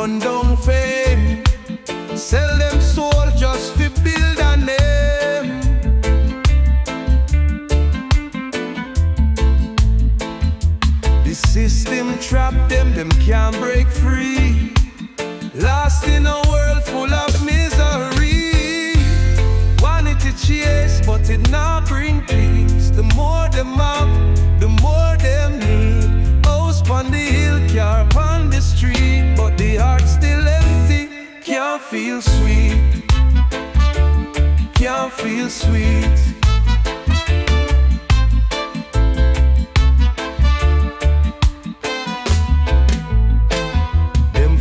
run down fame, sell them soul just to build a name. The system trap them, them can't break free. Lost in a world full of misery. Wanted to chase, but it not bring peace. The more them have, the more them need. House on the hill, car on the street, but the heart still empty. Can't feel sweet, can't feel sweet.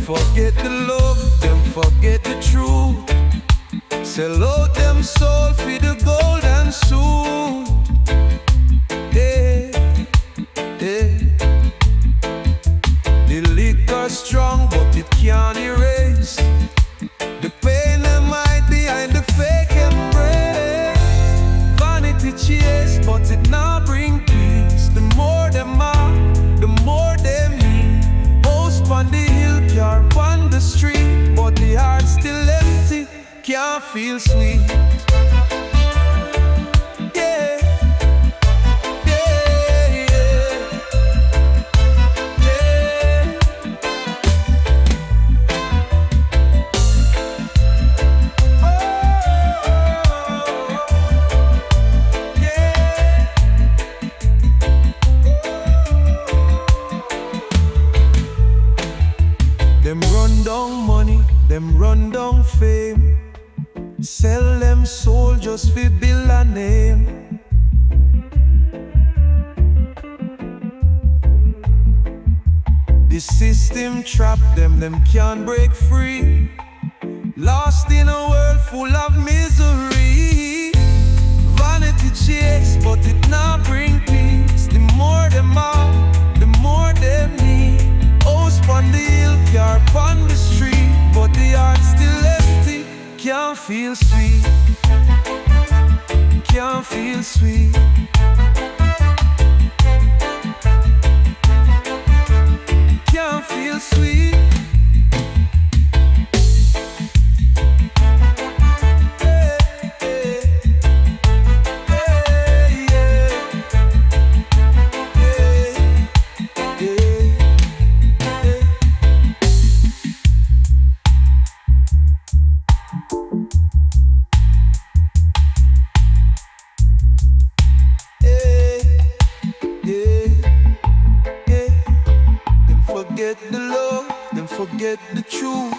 Forget the love, them forget the truth. Sell out them soul for the gold and soon. Yeah, yeah. The liquor strong, but it can't erase the pain them hide behind the fake embrace. Vanity chase, but it not bring peace. The more them have, the more them need. Post on the hill, car on the street, but the heart still empty. Can't feel sweet. Yeah, yeah, yeah, yeah. Oh, yeah. Them run down money, them run down fame. Sell them soul just fi build a name. The system trap them, them can't break free. Lost in a world full of misery. Vanity chase, but it not bring peace. The more them have, the more them need. House on the hill, car on the street, but the heart still empty. Can't feel sweet, can't feel sweet. Can't feel sweet. Forget the love, them forget the truth.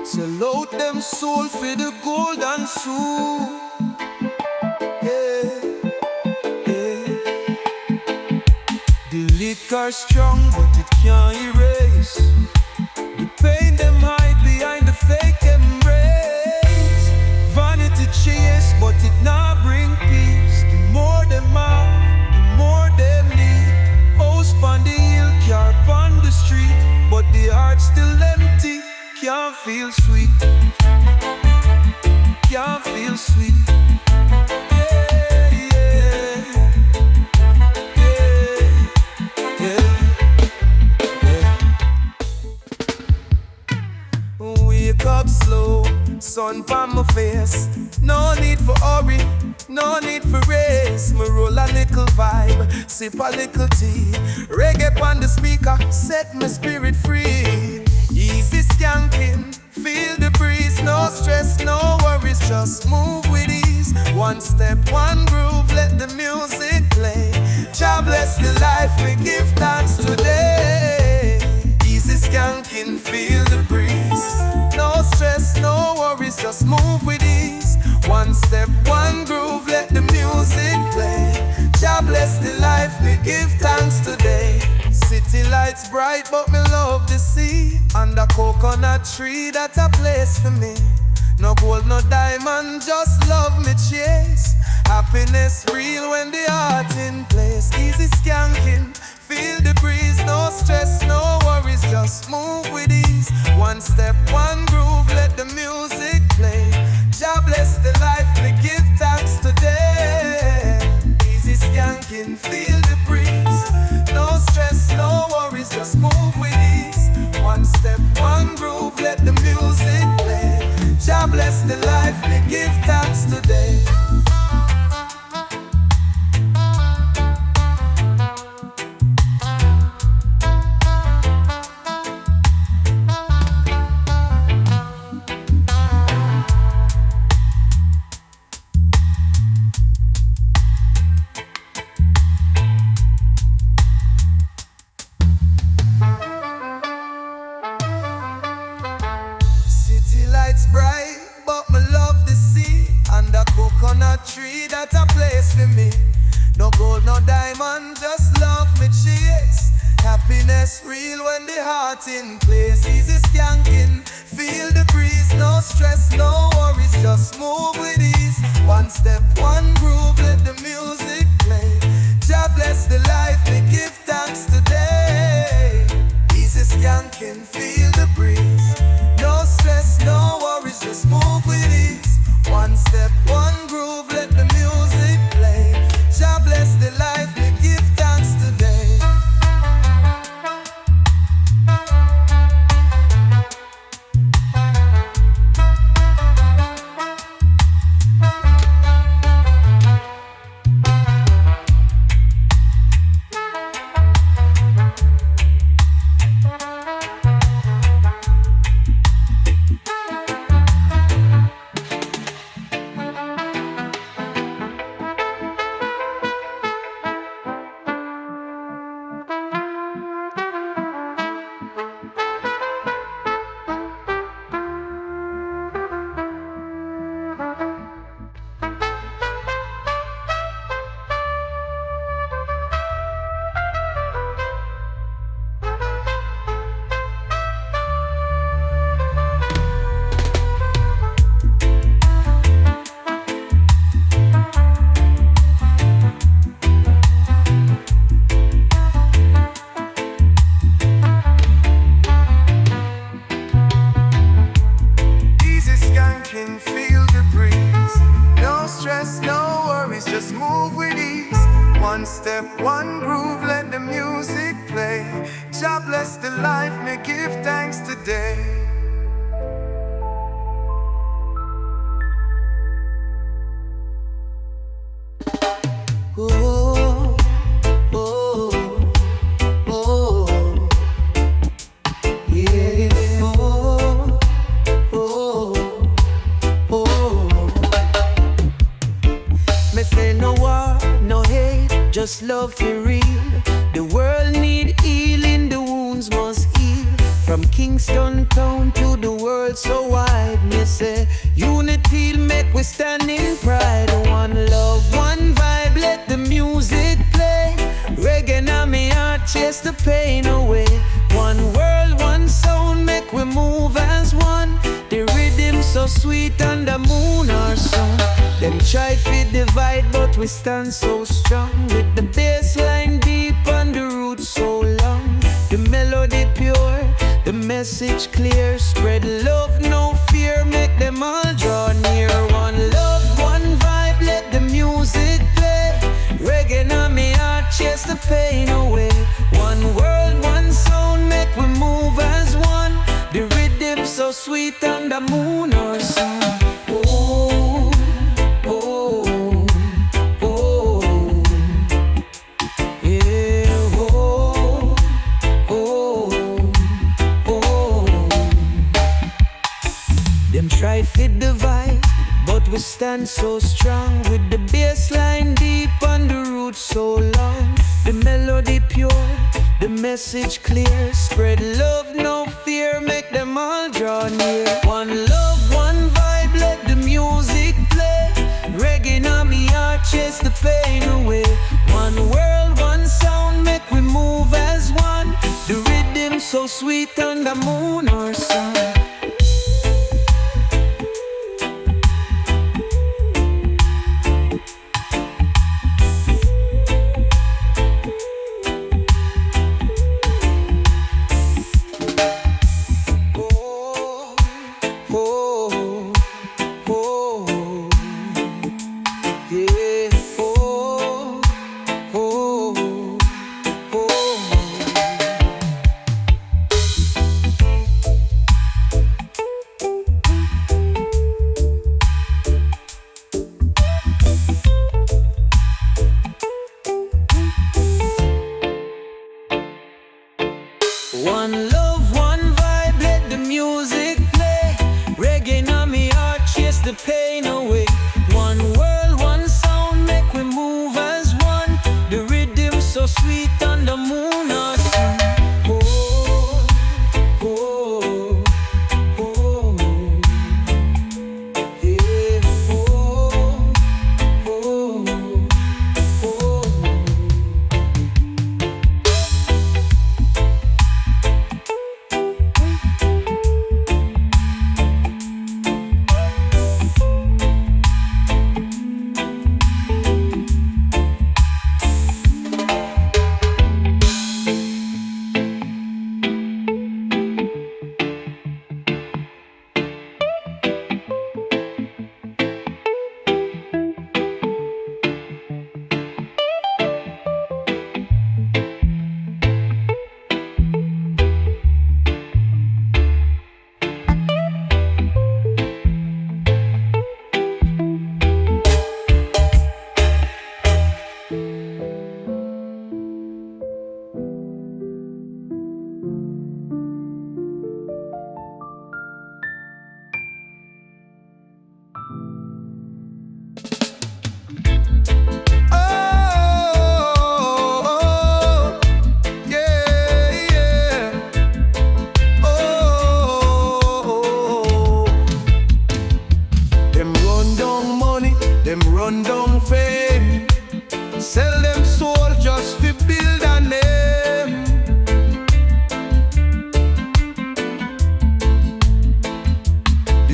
Sell out them soul for the gold and soul. Yeah, yeah. The liquor strong, but it can't erase the pain them hide behind the fake embrace. Vanity chase, but it not bring peace. The more them have, the more them need. House on the hill, car on the street, but the heart still empty. Can't feel sweet, can't feel sweet. Yeah, yeah, yeah, yeah. Wake up slow, sun on my face. No need for hurry, no need for race. Me roll a little vibe, sip a little tea. Reggae on the speaker, set my spirit free. Easy skanking, feel the breeze. No stress, no worries, just move with ease. One step, one groove, let the music play. Jah bless the life, we give thanks today. Easy skanking, feel the breeze. No stress, no worries, just move with ease. One step, one groove, let the music play. Jah bless the life, we give thanks today. City lights bright, but me love the sea. Under coconut tree, that's a place for me. No gold, no diamond, just love me chase. Happiness real when the heart in place. Easy skanking, feel the breeze. No stress, no worries, just move with ease. One step, one groove, let the music play. Jah bless the life, we give thanks today. Easy skanking, feel the breeze. No stress, no worries, just move with ease. One step, one groove, let the life, me give thanks today. Lights bright, but me love the sea and the coconut tree that a place for me. No gold, no diamond, just love me chase. Happiness real when the heart in place. Easy skanking, feel the breeze. No stress, no worries, just move with ease. One step, one groove, let the music play. Jah bless the life, me give thanks today. Easy skanking, feel the breeze. No stress, no worries, just move with ease. One step, one groove, let the music play. Jah bless the life, we give thanks today. Feel the breeze. No stress, no worries, just move with ease. One step, one groove, let the music play. Jah bless the life, me give thanks today. Oh, oh, oh, yeah. Me say no war, no hate, just love for real. The world need healing, the wounds must heal. From Kingston town to the world so wide. Me say unity make we stand in pride. One love, one vibe, let the music play. Reggae na me heart, chase the pain away. One world, one sound, make we move as one. The rhythm so sweet and the moon our song. Them try to divide, but we stand so strong. With the bass line deep and the roots so long. The melody pure, the message clear. Spread love, no fear, make them all draw near. One love, one vibe, let the music play. Reggae na me heart, chase the pain away. One world, one sound, make we move as one. The rhythm so sweet and the moon our song. Oh, oh, oh, yeah, oh, oh, oh. Them try fit divide, but we stand so strong. With the bass line deep and the roots so long. The melody pure, the message clear. Spread love, no fear, make them all draw near. One love, one vibe, let the music play. Reggae na me heart, chase the pain away. One world, one sound, make we move as one. The rhythm so sweet and the moon our sun.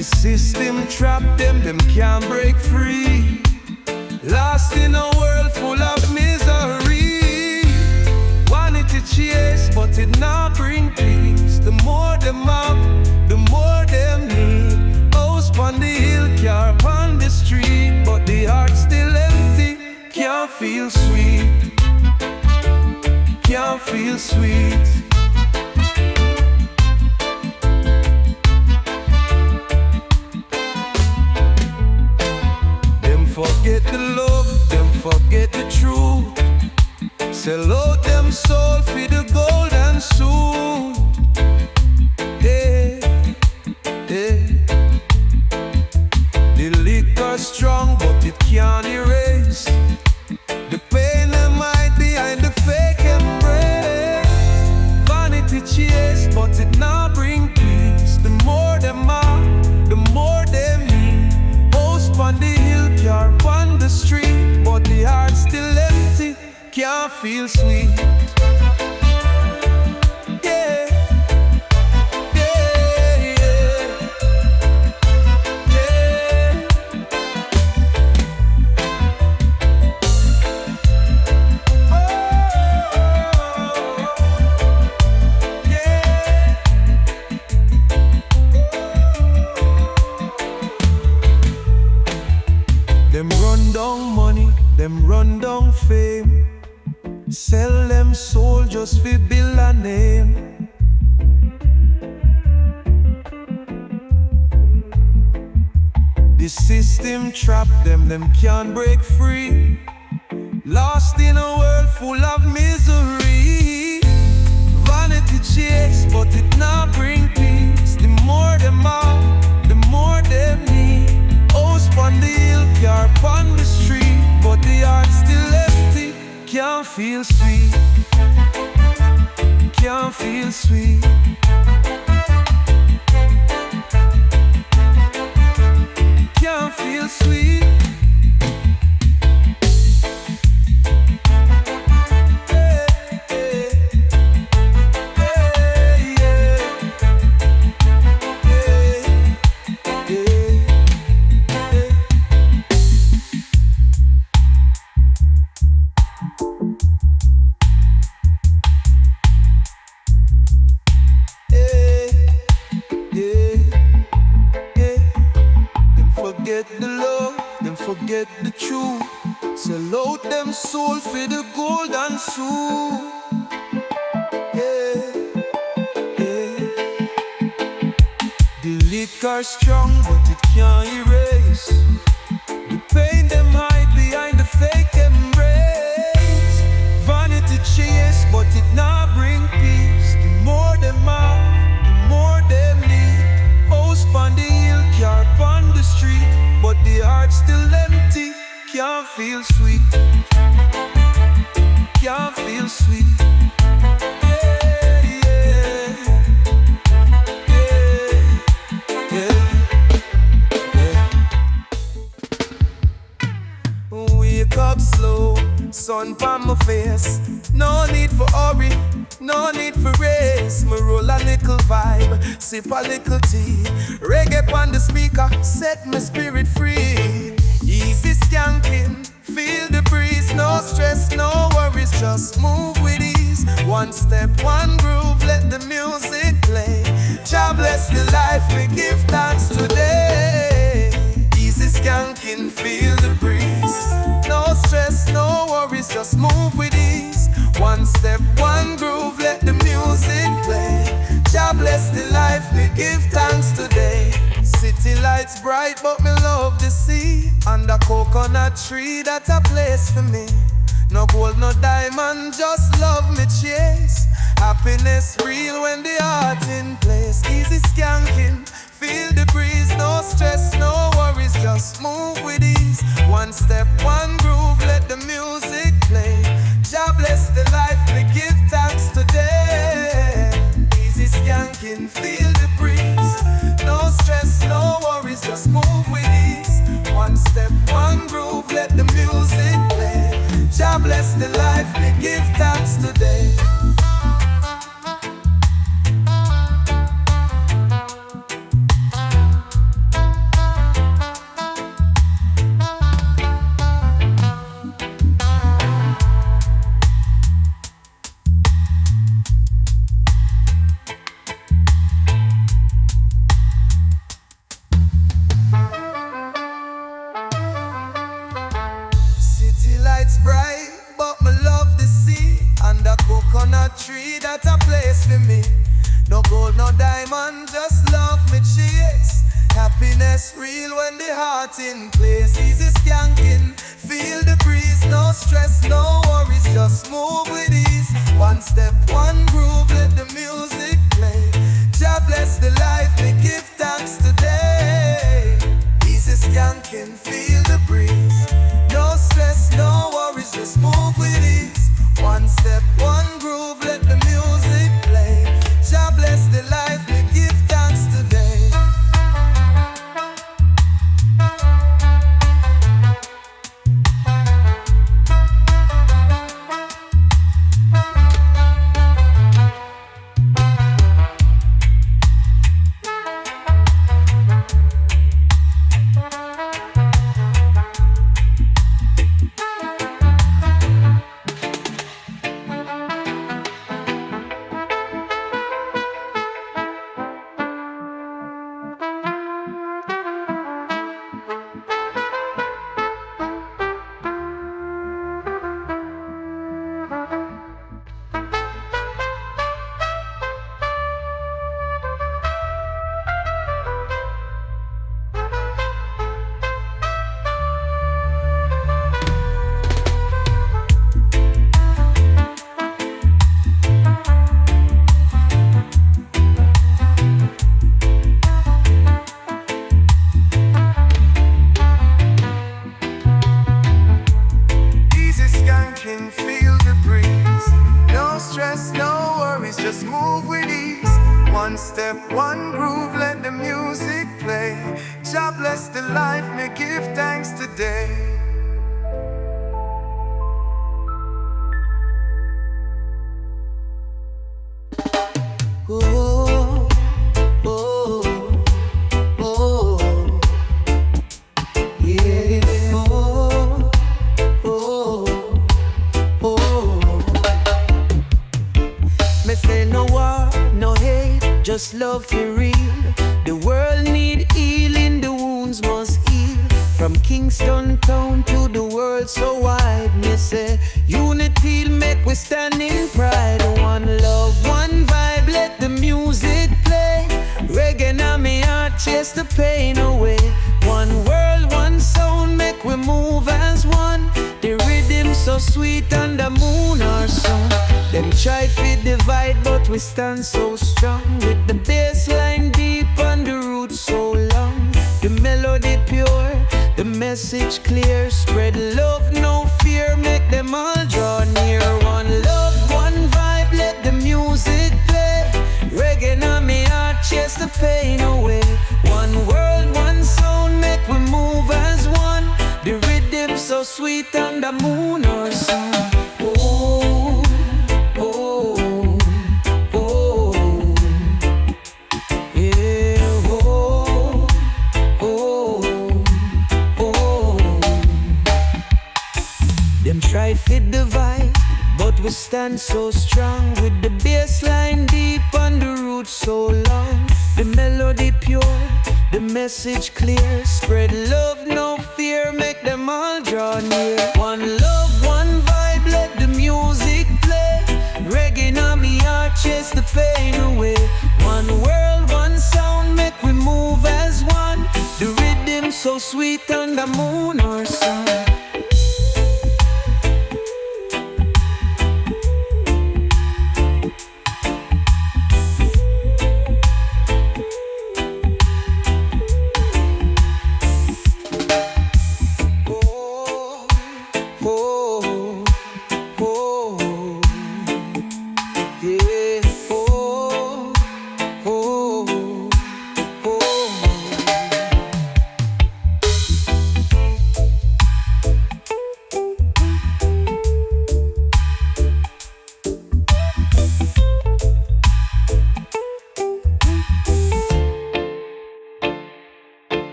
The system trap them can't break free. Lost in a world full of misery. Wanted to chase, but it not bring peace. The more them have, the more them need. House on the hill, car on the street, but the heart still empty. Can't feel sweet. Can't feel sweet. Forget the love, them forget the truth. Sell out them soul for the gold and soon. Yeah, yeah. The liquor strong, but it can't erase the pain that might behind the fake embrace. Vanity chase, but it not bring peace. The more them are, the more them need. Host on the hill, car on the street, but the heart still empty. Can't feel sweet. Yeah, yeah, yeah, yeah. Oh, yeah. Them run down money, them run down fame. Sell them soul just for build a name. The system trap them can't break free. Lost in a world full of misery. Vanity chase, but it not bring peace. The more them have, the more them need. House on the hill, car on the street, but the heart still empty. Can't feel sweet. Can't feel sweet. Can't feel sweet. Yeah, yeah, yeah, yeah, yeah. Forget the love, them forget the truth. Sell out them soul for the gold and soul. Yeah, yeah. The liquor strong, but it can't erase the pain them hide behind the fake embrace. Vanity chase, but it not bring peace. The more them have, the more them need. House on the hill, car on the street, but the heart still empty. Can't feel sweet. Can't feel sweet. Yeah, yeah, yeah, yeah, yeah. Wake up slow, sun on my face. No need for hurry, no need for race. Me roll a little vibe, sip a little tea. Reggae on the speaker, set my spirit free. Easy skanking, feel the breeze. No stress, no worries, just move with ease. One step, one groove, let the music play. Jah bless the life, we give thanks today. Easy skanking, feel the breeze. No stress, no worries, just move with ease. One step, one groove, let the music play. Jah bless the life, we give thanks today. City lights bright, but me love the sea. Under coconut tree, that's a place for me. No gold, no diamond, just love me chase. Happiness real when the heart in place. Easy skanking, feel the breeze. No stress, no worries, just move with ease. One step, one groove, let the music play. Jah bless the life, we give thanks today. Easy skanking, feel the breeze. No stress, no worries, just move with ease. One step, one groove, let the music play. Jah bless the life, we give thanks today. for me. No gold, no diamond, just love me chase. Happiness real when the heart in place. Easy skanking, feel the breeze. No stress, no worries, just move with ease. One step, one groove, let the music play. God bless the life, we give thanks today. Easy skanking, feel the breeze. No stress, no worries, just move with ease. One step, one groove, let the music play. God bless the life, we give thanks today. Just move with ease. One step, one groove, let the music play. God bless the life, may give thanks today. Oh, oh, oh, yeah. Oh, oh, oh. Me say no war, no hate, just love for real. The world need healing, the wounds must heal. From Kingston town to the world so wide. Me say unity make we stand in pride. One love, one vibe, let the music play. Reggae na me heart, chase the pain away. One world, one sound, make we move as one. The rhythm so sweet and the moon our sun. Them try to divide, but we stand so strong. With the bass line deep and the roots so long. The melody pure, the message clear. Spread love, no fear, make them all draw near. One love, one vibe, let the music play. Reggae na me heart, chase the pain away. One world, one sound, make we move as one. The rhythm so sweet and the moon our sun. Oh, oh, oh, yeah, oh, oh, oh. Them try fit divide, but we stand so strong. With the bass line deep and the roots so long. The melody pure, the message clear. Spread love, no fear, make them all draw near. One love, one vibe, let the music play. Reggae na me heart, chase the pain away. One world, one sound, make we move as one. The rhythm so sweet and the moon our sun.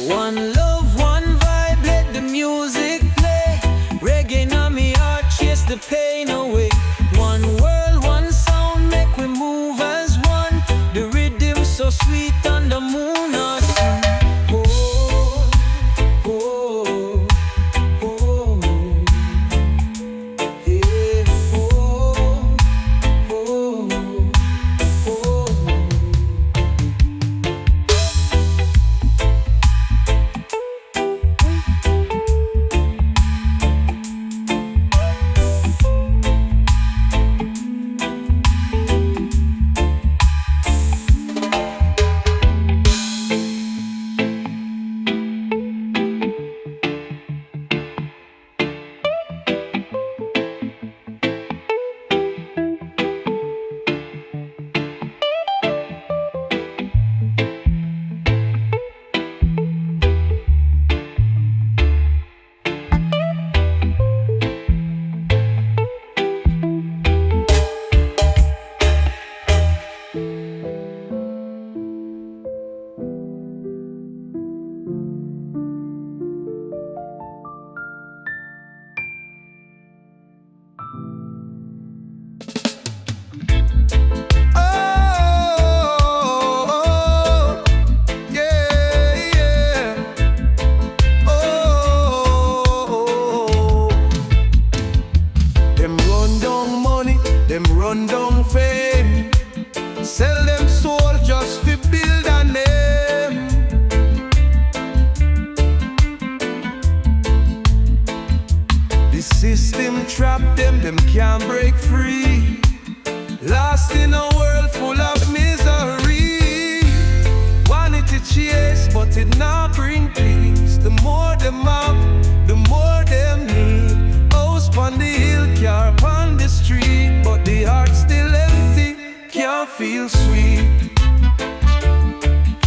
One love, one vibe, let the music play. Reggae na me heart, chase the pain away. One world, one sound, make we move as one. The rhythm so sweet and the moon our sun. Oh, oh, oh, yeah, oh, oh,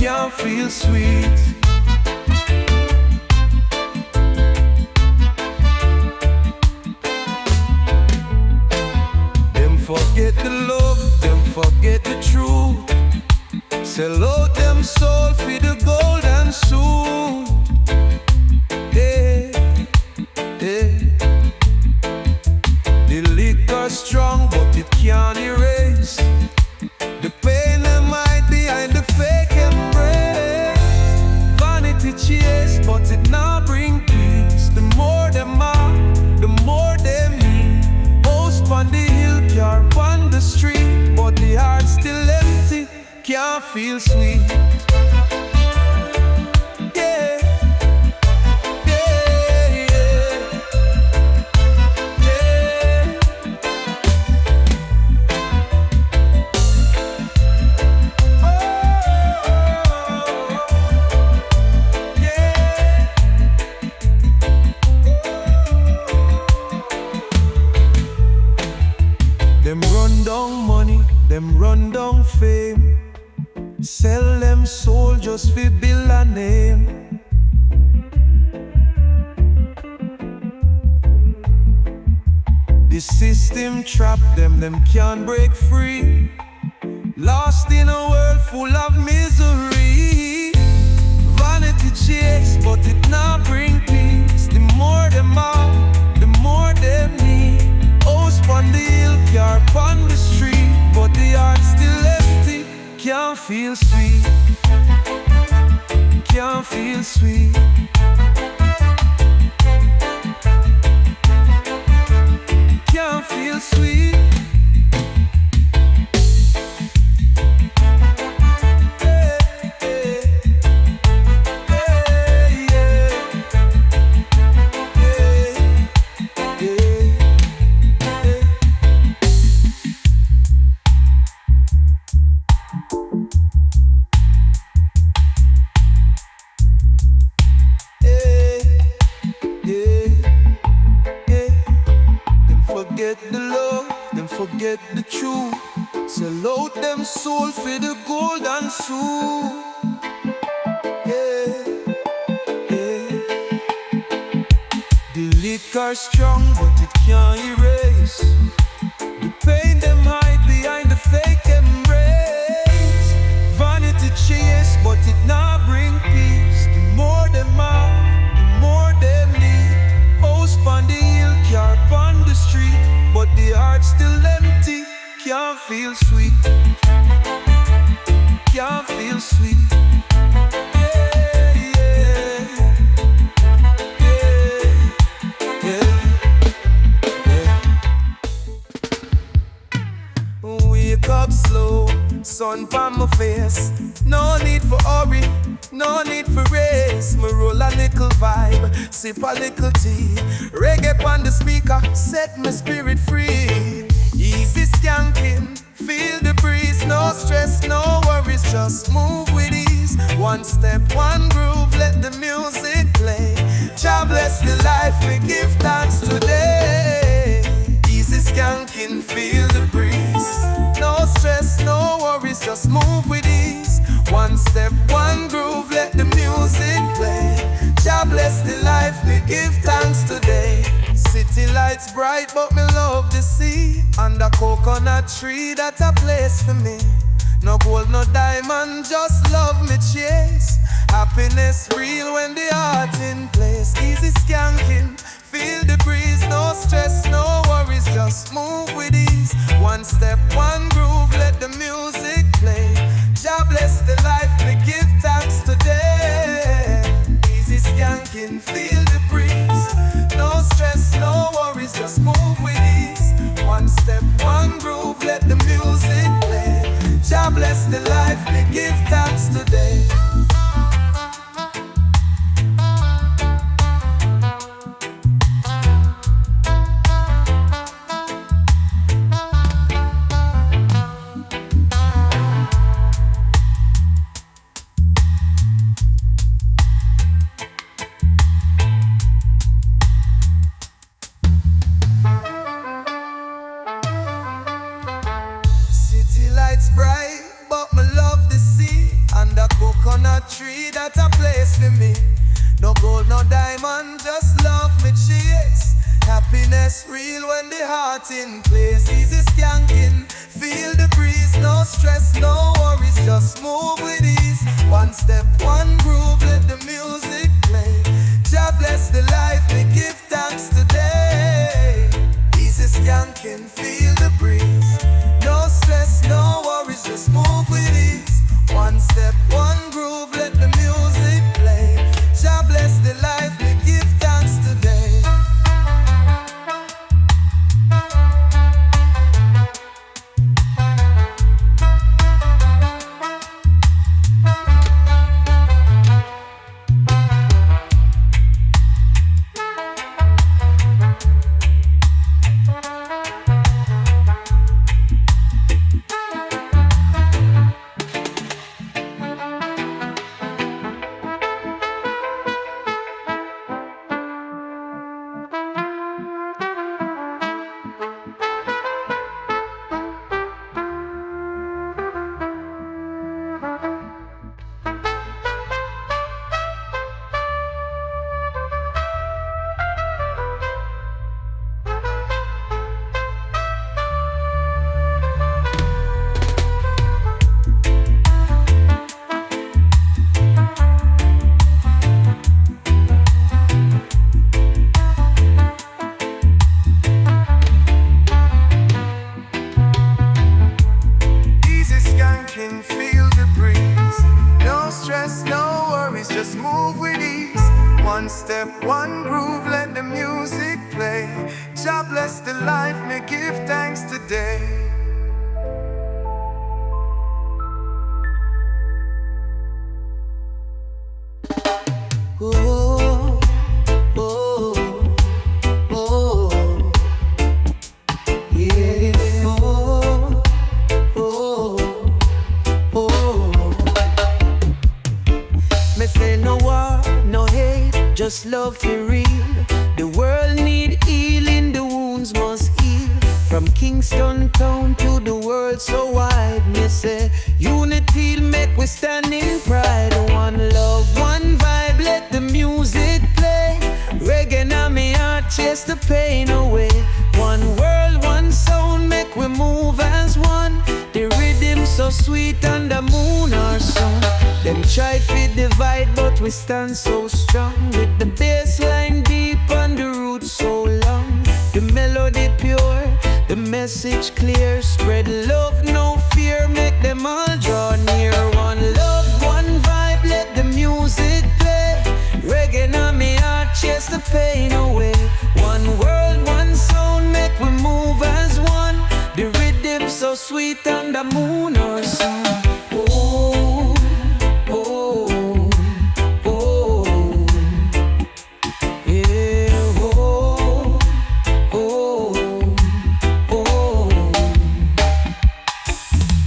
can't feel sweet. Them forget the love, them forget the truth. Sell out them soul for the gold and soon. The liquor strong, but it can't erase the pain that might behind the fake embrace. Vanity chase, but it not bring peace. The more them are, the more them need. Host on the hill, car on the street, but the heart still empty, can't feel sweet. Them run down money, them run down fame. Sell them soul just for build a name. The system trap them, them can't break free. Lost in a world full of misery. Vanity chase, but it not bring peace. The more them are, the more them need. House on the hill, car on the street, but the heart still empty, can't feel sweet. Can't feel sweet. Can't feel sweet. Forget the love, them forget the truth. Sell out them soul for the gold and soul. The liquor strong, but it can't erase the pain them hide behind the fake embrace. Vanity chase, but it not bring peace. The more them are, the more them need. House on the hill, car on the street, but the heart still empty, can't feel sweet. Can't feel sweet. Wake up slow, sun on my face. No need for hurry, no need for race. Me roll a little vibe, sip a little tea. Reggae on the speaker, set my spirit free. Easy skanking, feel the breeze. No stress, no worries, just move with ease. One step, one groove, let the music play. Jah bless the life, we give thanks today. Easy skanking, feel the breeze. No stress, no worries, just move with ease. One step, one groove, let the music play. Jah bless the life, we give thanks today. City lights bright, but me love the sea. Under coconut tree, that's a place for me. No gold, no diamond, just love me chase. Happiness real when the heart in place. Easy skanking, feel the breeze. No stress, no worries, just move with ease. One step, one groove, let the music play. Jah bless the life, we give thanks today. Easy skanking, feel the breeze. No stress, no worries, just move with ease. One step, one groove, let the music play. Jah bless the life, we give thanks today. tree that a place for me. No gold, no diamond, just love me chase. Happiness real when the heart in place. Easy skanking, feel the breeze. No stress, no worries, just move with ease. One step, one groove, let the music play. Jah bless the life, we give thanks today. Easy skanking, feel the breeze. No stress, no worries, just move with ease. One step, one groove, let the music play. Jah bless the life, we give thanks today. One step, one groove, let the music play. Jah bless the life, me give thanks today. Oh, oh, oh, yeah, oh, oh, oh. Me say no war, no hate, just love for real. The world need healing, the wounds must heal. From Kingston town to the world so wide, me say unity make we stand in pride. One love, one vibe, let the music play. Reggae na me heart, chase the pain away. One world, one sound, make we move as one. The rhythm so sweet and the moon or sun. Them try to divide, but we stand so strong. With the bass line deep and the roots so long. The melody pure, the message clear. Spread love, no fear, make them all draw near. One love, one vibe, let the music play. Reggae na me heart, chase the pain away. One world, one sound, make we move as one. The rhythm so sweet and the moon or sun. Oh, oh, oh, yeah, oh, oh, oh.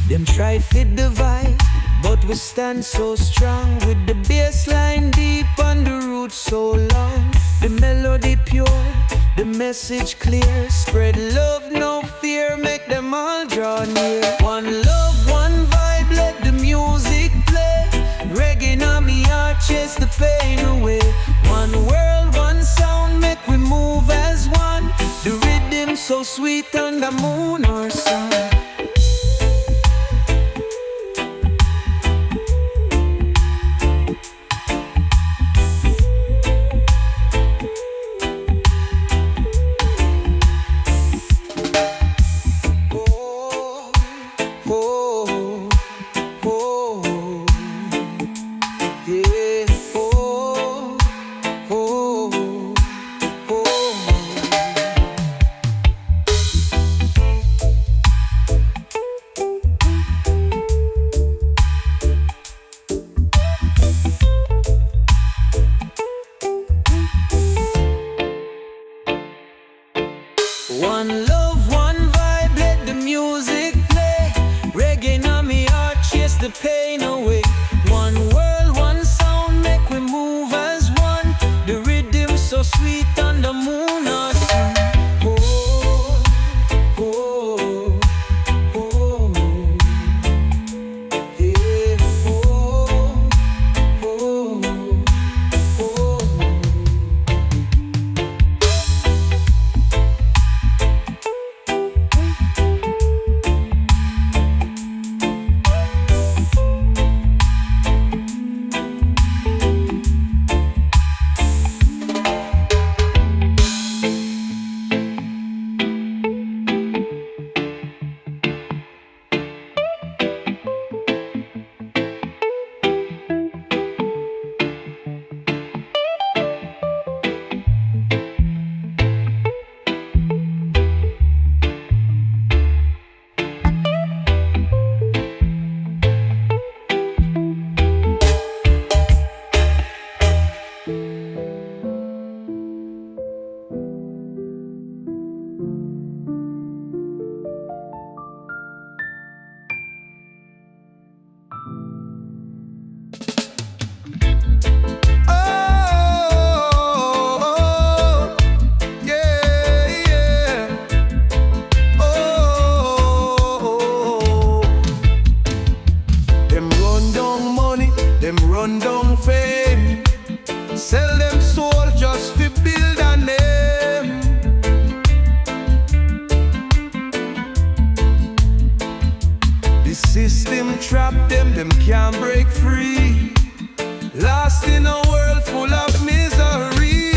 Them try to divide, but we stand so strong. With the bass line deep and the roots so long. The melody pure, the message clear. Spread love, no fear, make them all draw near. One love, one vibe, let the music play. Reggae na me heart, chase the pain away. One world, one sound, make we move as one. The rhythm so sweet on the moon or sun. One love, one vibe, let the music play. Reggae na me heart, chase the pain away. One world, one sound. down fame, sell them soul just to build a name. The system trap them, them can't break free. Lost in a world full of misery.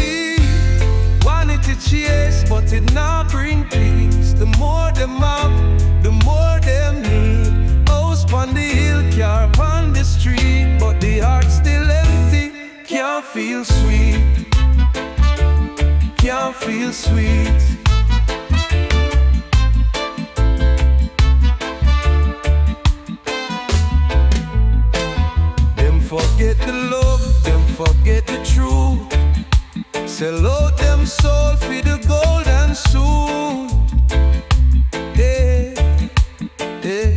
Vanity chase, but it not bring peace. The more them have, the more them need. House on the hill, car on the street, but the heart still empty. Can't feel sweet. Can't feel sweet. Forget the love, them forget the truth. Sell out them soul for the gold and soon. Yeah, yeah.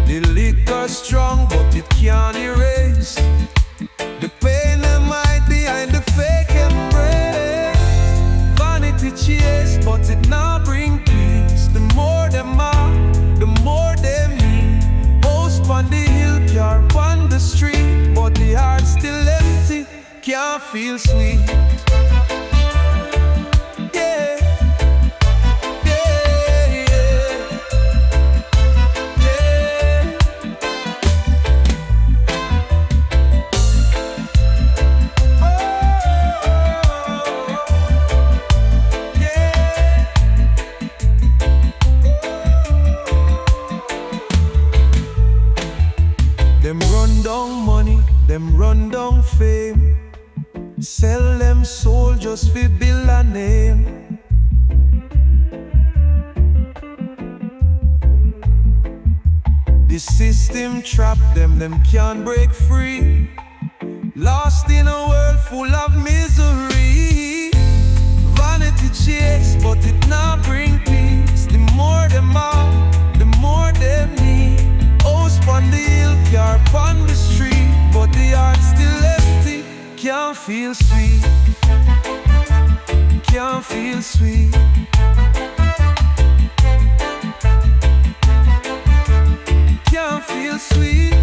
The liquor strong, but it can't erase the pain them hide behind the fake embrace. Vanity chase, but it not bring peace. The more them have, the more them need. Post on the hill, car on the street, but the heart still empty. Can't feel sweet. Yeah, yeah, yeah, yeah. Oh, yeah. Them run down money, them run down fame. Sell them soul just fi build a name. The system trap them, them can't break free. Lost in a world full of misery. Vanity chase, but it not bring peace. The more them have, the more them need. House on the hill, car on the street, but the heart still empty. Can't feel sweet. Can't feel sweet. Can't feel sweet.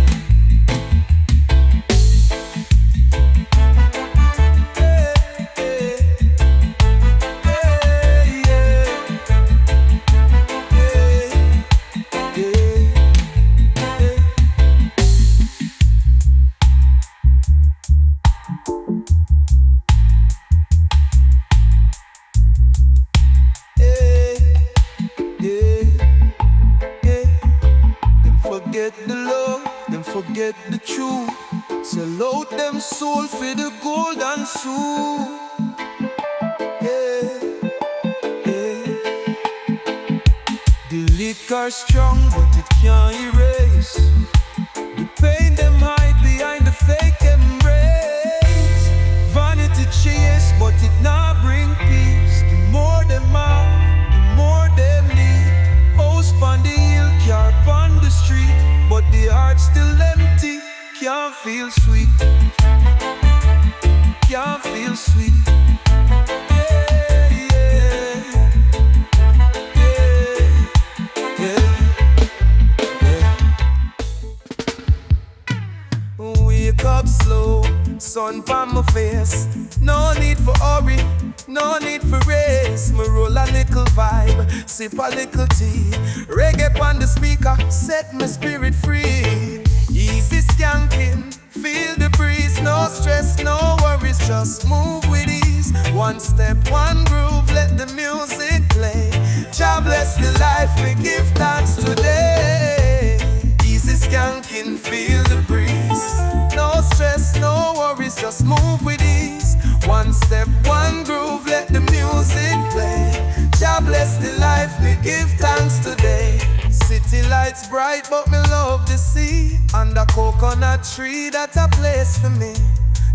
Forget the love, them forget the truth. Sell out them soul for the gold and soul. Yeah, yeah. The liquor strong, but it can't erase the pain them hide behind the fake embrace. Vanity chase, but it not bring peace. The more them have, the more them need. House on the hill, car on the street, but the heart still empty. Can't feel sweet. Can't feel sweet. Yeah, yeah, yeah, yeah. Wake up slow, sun on my face. No need for hurry, no need for race. Me roll a little vibe, sip a little tea. Reggae on the speaker, set my spirit free. Easy skanking, feel the breeze. No stress, no worries, just move with ease. One step, one groove, let the music play. Jah bless the life, we give thanks today. Easy skanking, feel the breeze. No stress, no worries, just move with ease. One step, one groove, let the music play. Jah bless the life, we give thanks today. City lights bright, but me love the sea. Under coconut tree, that's a place for me.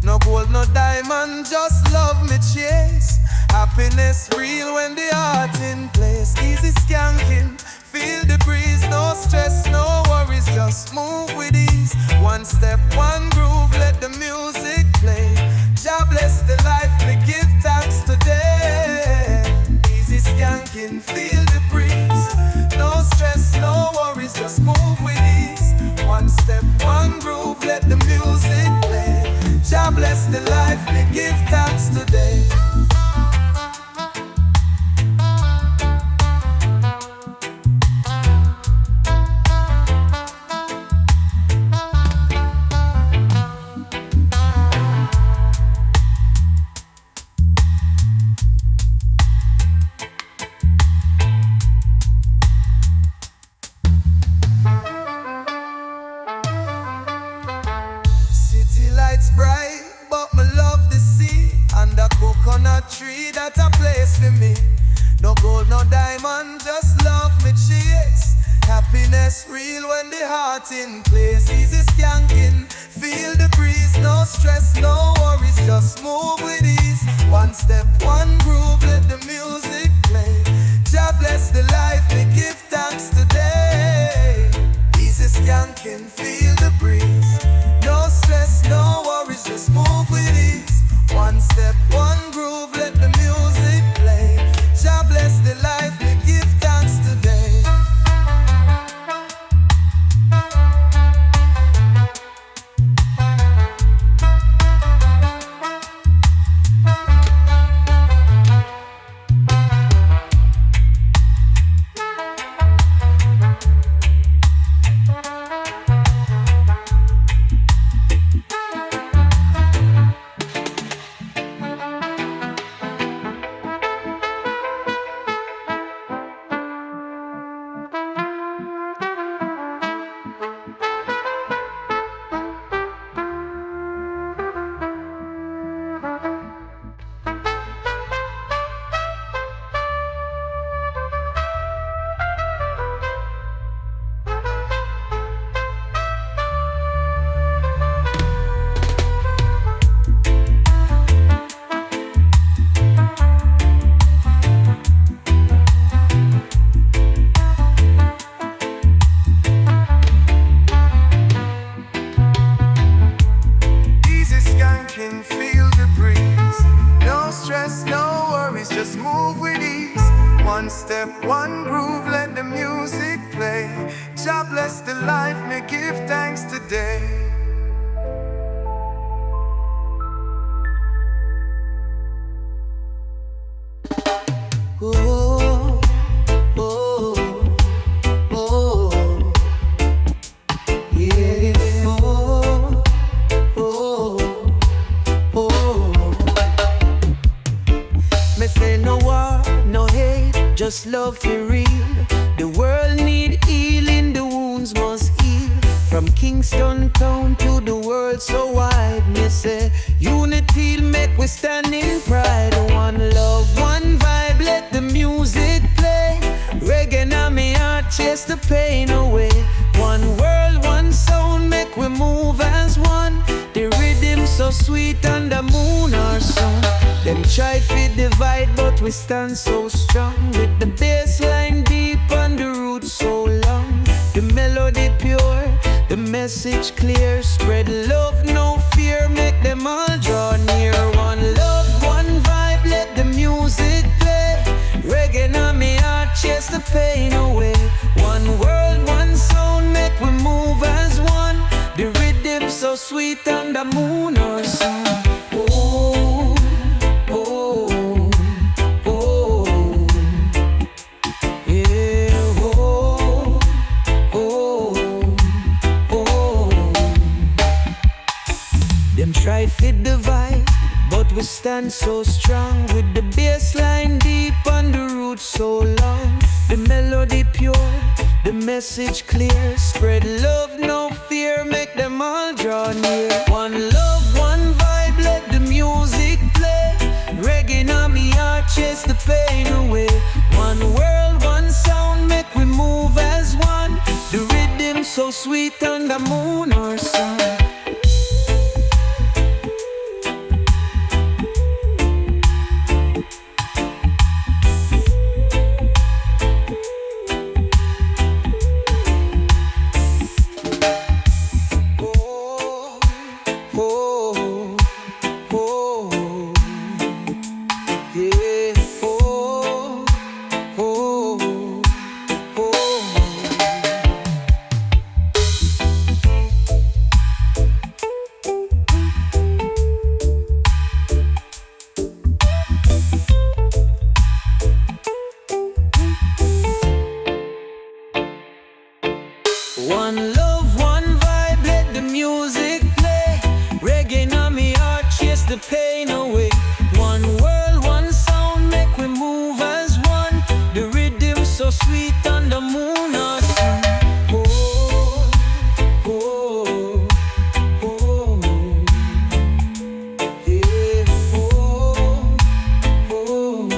No gold, no diamond, just love me chase. Happiness real when the heart in place. Easy skanking, feel the breeze. No stress, no worries, just move with ease. One step, one groove, let the music play. Jah bless the life, we give thanks today. Easy skanking, feel the breeze. No stress, no worries, just move with ease. One step, one groove, let the bless the life, me give thanks today. Lights bright, but me love the sea and the coconut tree that a place for me. No gold, no diamond, just love me chase. Happiness real when the heart in place. Easy skanking, feel the breeze. No stress, no worries, just move with ease. One step, one groove, let the music play. Jah bless the life, me give thanks today. Easy skanking, feel the breeze. No stress, no worries, just move with ease. One step, one groove, let the music play. Jah bless the life, we give thanks today. Feel the breeze. No stress, no worries, just move with ease. One step, one groove, let the music play. Jah bless the life, me give thanks today. Oh, oh, oh, yeah. Me say no war, no hate, just love for real. The world need healing, the wounds must heal. From Kingston town to the world so wide. Me say unity make we stand in pride. One love, one vibe, let the music play. Reggae na me heart, chase the pain away. One world, one sound, make we move as one. The rhythm so sweet and the moon our song. Them try to divide, but we stand so strong. With the bass line deep and the roots so long. The melody pure, the message clear. Spread love, no fear, make them all draw near. One love, one vibe, let the music play. Reggae na me heart, chase the pain away. One world, one sound, make we move as one. The rhythm so sweet and the moon our song. Oh, oh, oh, yeah, oh, oh, oh. Them try fit divide, but we stand so strong. With the bass line deep and the roots so long. The melody pure, the message clear. Spread love, no fear, make them all draw near. One love, one vibe, let the music play. Reggae na me heart, chase the pain away. One world, one sound, make we move as one. The rhythm so sweet and the moon our sun. the pain away. One world, one sound, make we move as one. The rhythm so sweet on the moon or sun. Oh, oh, oh, yeah, oh, oh, oh.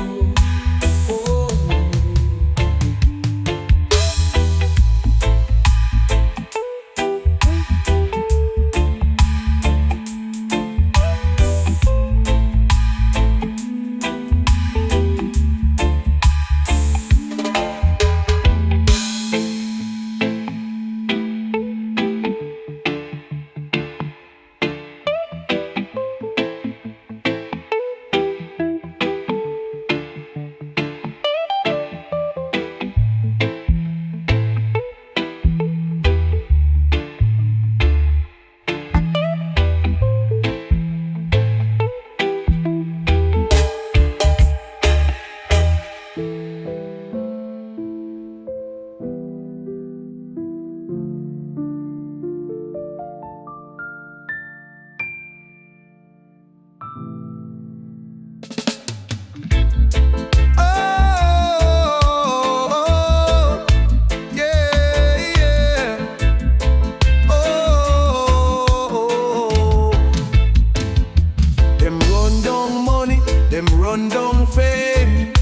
Run down fame,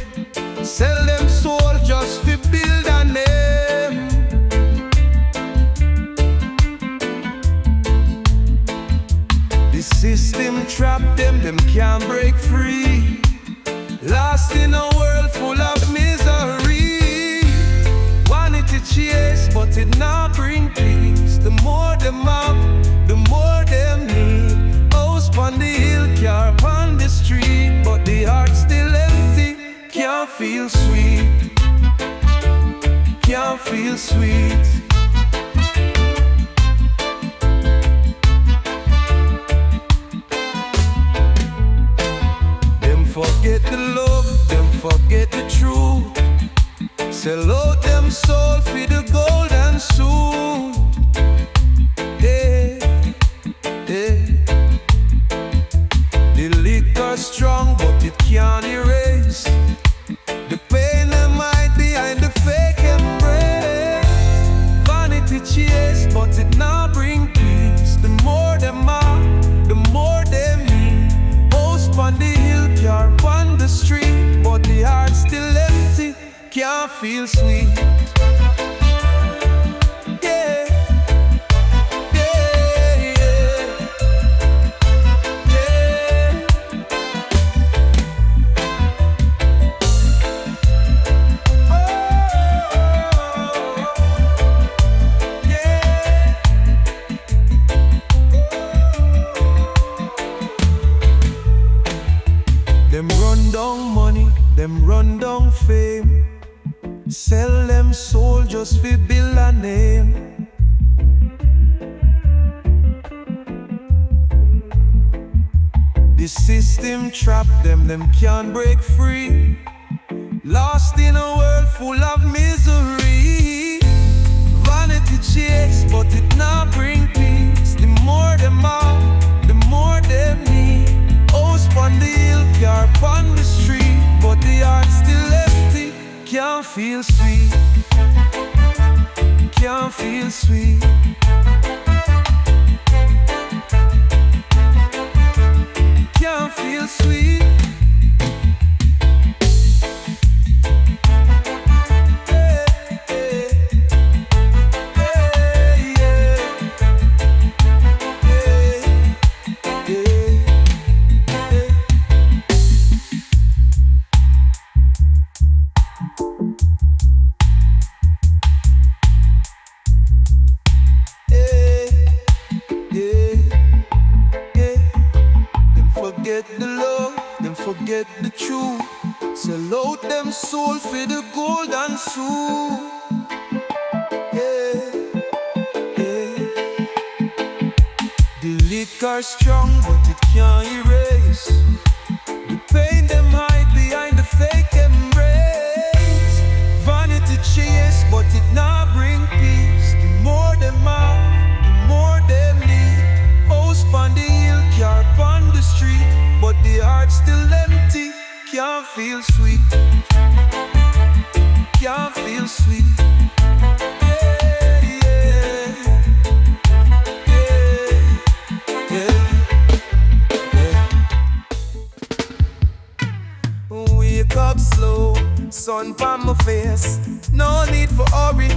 sell them soul just to build a name. The system trap them, them can't break free. Lost in a world full of misery. Wanted to chase, but it not bring peace. The more them have, the more them need. House on the hill, car on the street, but the heart still empty. Can't feel sweet, can't feel sweet. Them forget the love, them forget the truth. Sell out them soul for the gold and soon. Yeah, yeah. The liquor strong, but it can't erase the pain that might behind the fake embrace. Vanity chase, but it not bring peace. The more them are, the more them need. House on the hill, car on the street, but the heart still empty. Can't feel sweet. Yeah. Them run down money, them run down fame. Sell them soul just for build a name. The system trap them, them can't break free. Lost in a world full of misery. Vanity chase, but it not bring peace. The more them have, the more them need. House on the hill, car on the street, but the heart still empty. Can't feel sweet, can't feel sweet. Can't feel sweet. Forget the love, them forget the truth. Sell out them soul for the gold and soul. Yeah, yeah. The liquor strong, but it can't erase the pain them hide behind the fake embrace. Vanity chase, but it not bring peace. The more them have, the more them need. House on the hill, car on the street, Can't feel sweet, can't feel sweet. Yeah, yeah, yeah. Wake up slow, sun on my face. No need for hurry,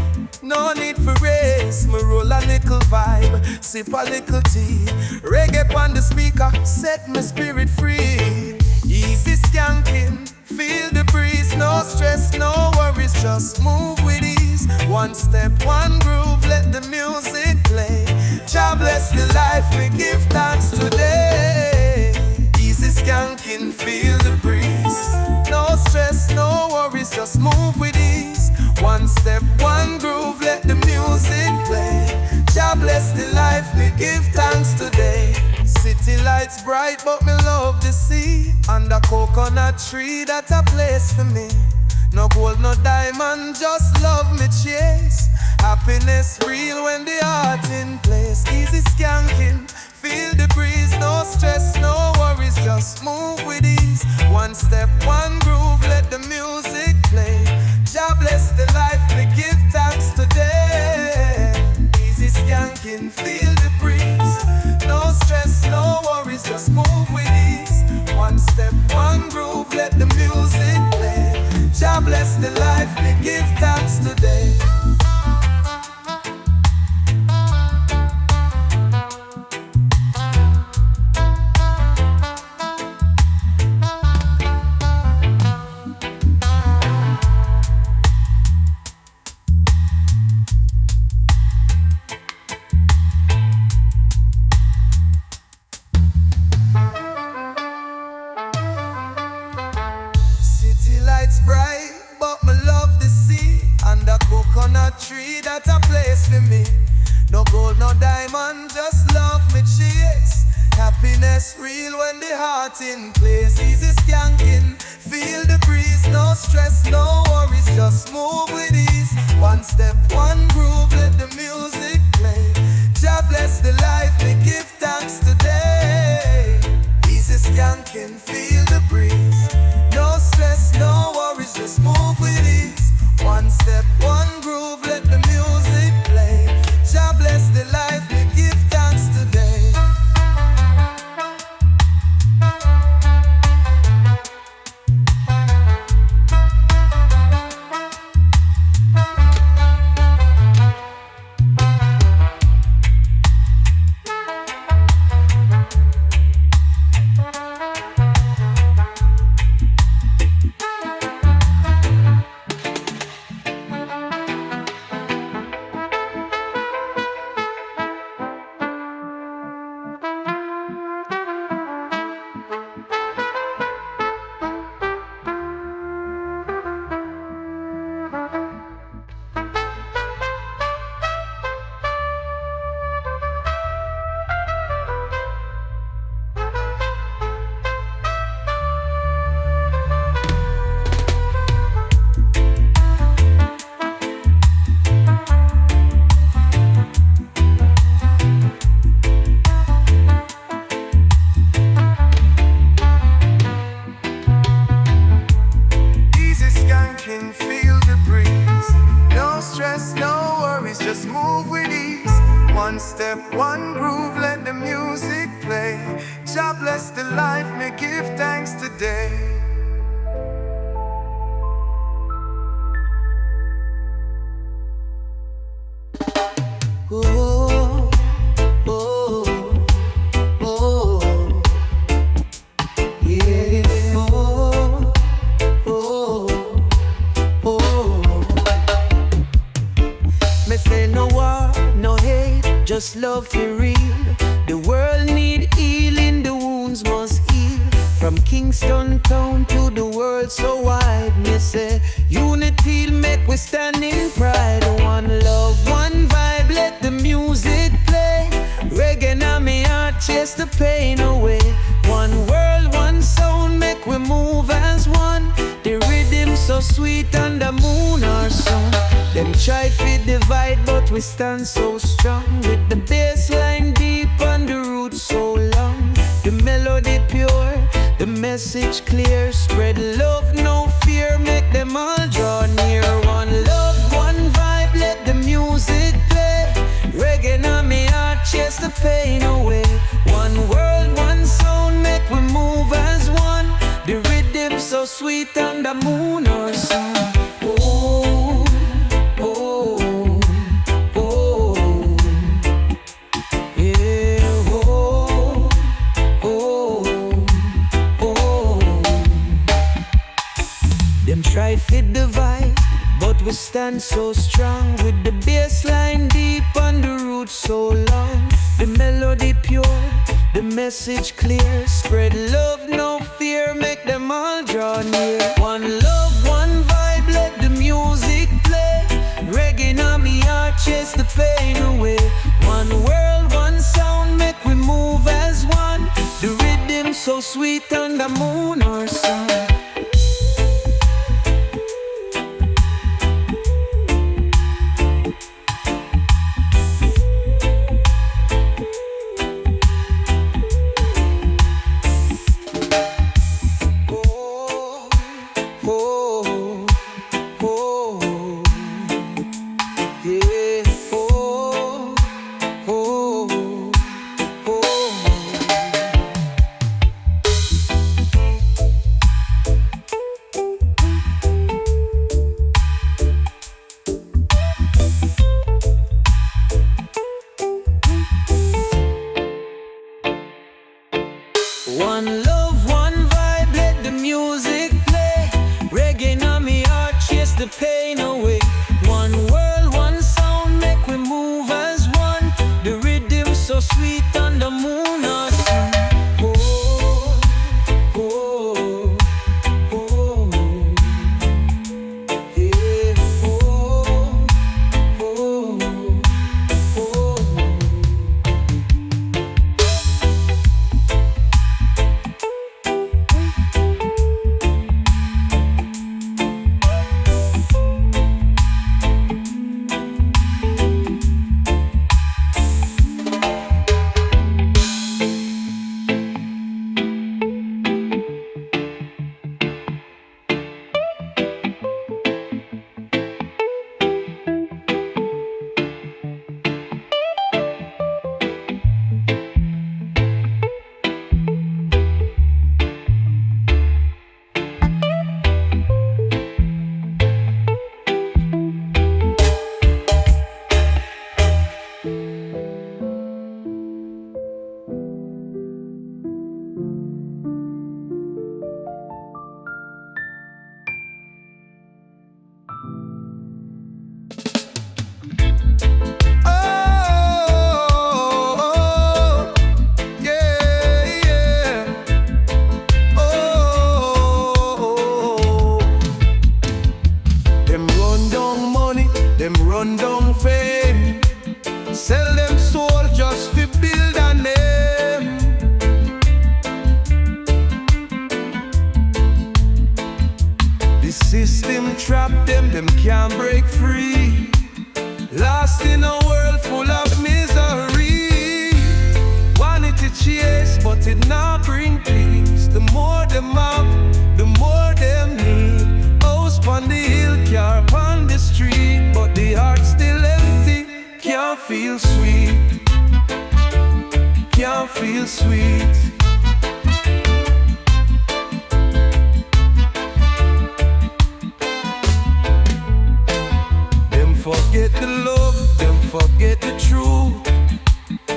no need for race. Me roll a little vibe, sip a little tea. Reggae on the speaker, set my spirit free. Easy skanking, feel the breeze. No stress, no worries, just move with ease. One step, one groove, let the music play. Jah bless the life, we give thanks today. Easy skanking, feel the breeze. No stress, no worries, just move with ease. One step, one groove, let the music play. Jah bless the life, we give thanks today. City lights bright, but me love the sea. Under coconut tree, that's a place for me. No gold, no diamond, just love me chase. Happiness real when the heart in place. Easy skanking, feel the breeze. No stress, no worries, just move with ease. One step, one groove, let the music play. Jah bless the life, we give thanks today. Easy skanking, feel the breeze. No stress, no worries, just move with ease. One step, one groove, let the music play. Jah bless the life, we give thanks today. Bright, but me love the sea. Under coconut tree, that's a place for me. No gold, no diamond, just love me chase. Happiness real when the heart in place. Easy skanking, feel the breeze. No stress, no worries, just move with ease. One step, one groove, let the music play. Jah bless the life, we give thanks today. Easy skanking, feel the breeze. No stress, no worries, just move with ease. One step, one groove, let the music play. Jah bless the life, we give thanks today. Feel the breeze. No stress, no worries, just move with ease. One step, one groove, let the music play. Jah bless the life, may give thanks today. Oh, oh, oh, yeah. Oh, oh, oh. Me say no war, no hate, just love for real. The world need healing, the wounds must heal. From Kingston town to the world so wide. Me say unity make we stand in pride. One love, one vibe, let the music play. Reggae na me heart, chase the pain away. One world, one sound, make we move as one. The rhythm so sweet and the moon our song. Them try to divide but we stand so strong. With the bass line deep and the roots so long. The melody pure, the message clear, spread sweet and the moon or sun. Oh, oh, oh, yeah, oh, oh, oh. Them try fit the vibe, but we stand so strong with the bass line deep and the roots so long. The melody pure, the message clear. Spread love, no fear, make them all draw near. One love, one vibe, let the music play. Reggae on me heart, chase the pain away. One world, one sound, make we move as one. The rhythm so sweet on the moon or sun. One love, one vibe, let the music play. Reggae on me heart, chase the pain away. One world, one sound, make we move as one. The rhythm so sweet on the moon or sun. Oh, oh, oh, yeah, oh, oh, oh. Them run down fame, sell them soul just to build a name. The system trap them, them can't break free. Lost in a world full of misery. Wanted to chase, but it not bring peace. The more them have, the more them need. House on the hill, car on the street, but the heart still empty. Can't feel sweet, can't feel sweet. Them forget the love, them forget the truth.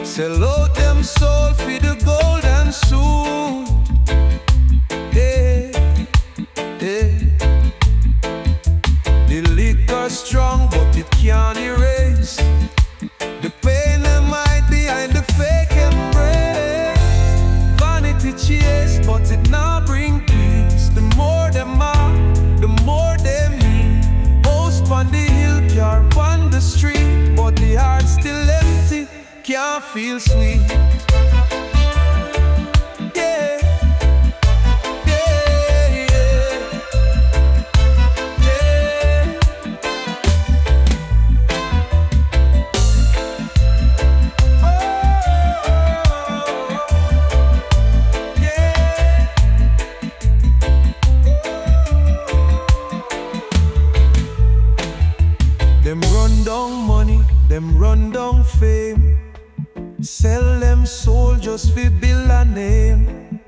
Sell out them soul for the gold and soon. The liquor strong, but it can't erase the pain that might behind the fake embrace. Vanity chase, but it not bring peace. The more them are, the more them need. House on the hill, car on the street, but the heart still empty. Can't feel sweet. Them run down money, them run down fame. Sell them soul just for build a name.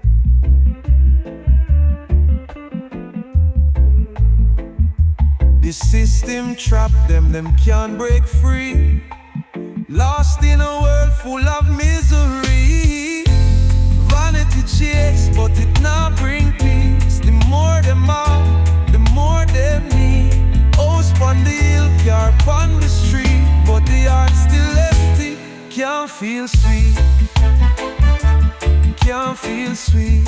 The system trap them can't break free. Lost in a world full of misery. Vanity chase, but it not bring peace. The more them have, the more them need. House on the hill, car on the street, but the heart still empty. Can't feel sweet. Can't feel sweet.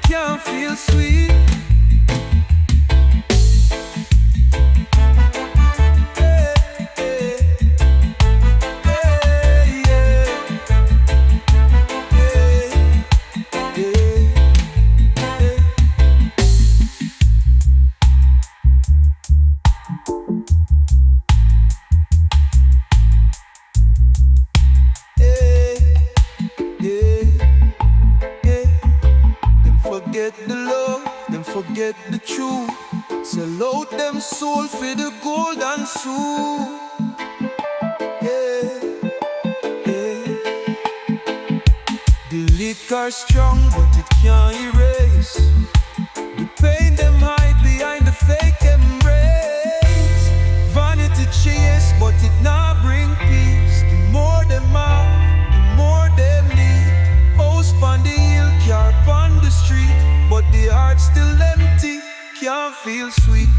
Can't feel sweet. Forget the love, them forget the truth. Sell out them soul for the gold and shoe. Yeah, yeah. The liquor strong, but it can't erase the pain them hide behind the fake embrace. Vanity chase, but it not bring peace. The more them have, the more them need. House on the hill, car on the street, but the heart still empty. Can't feel sweet.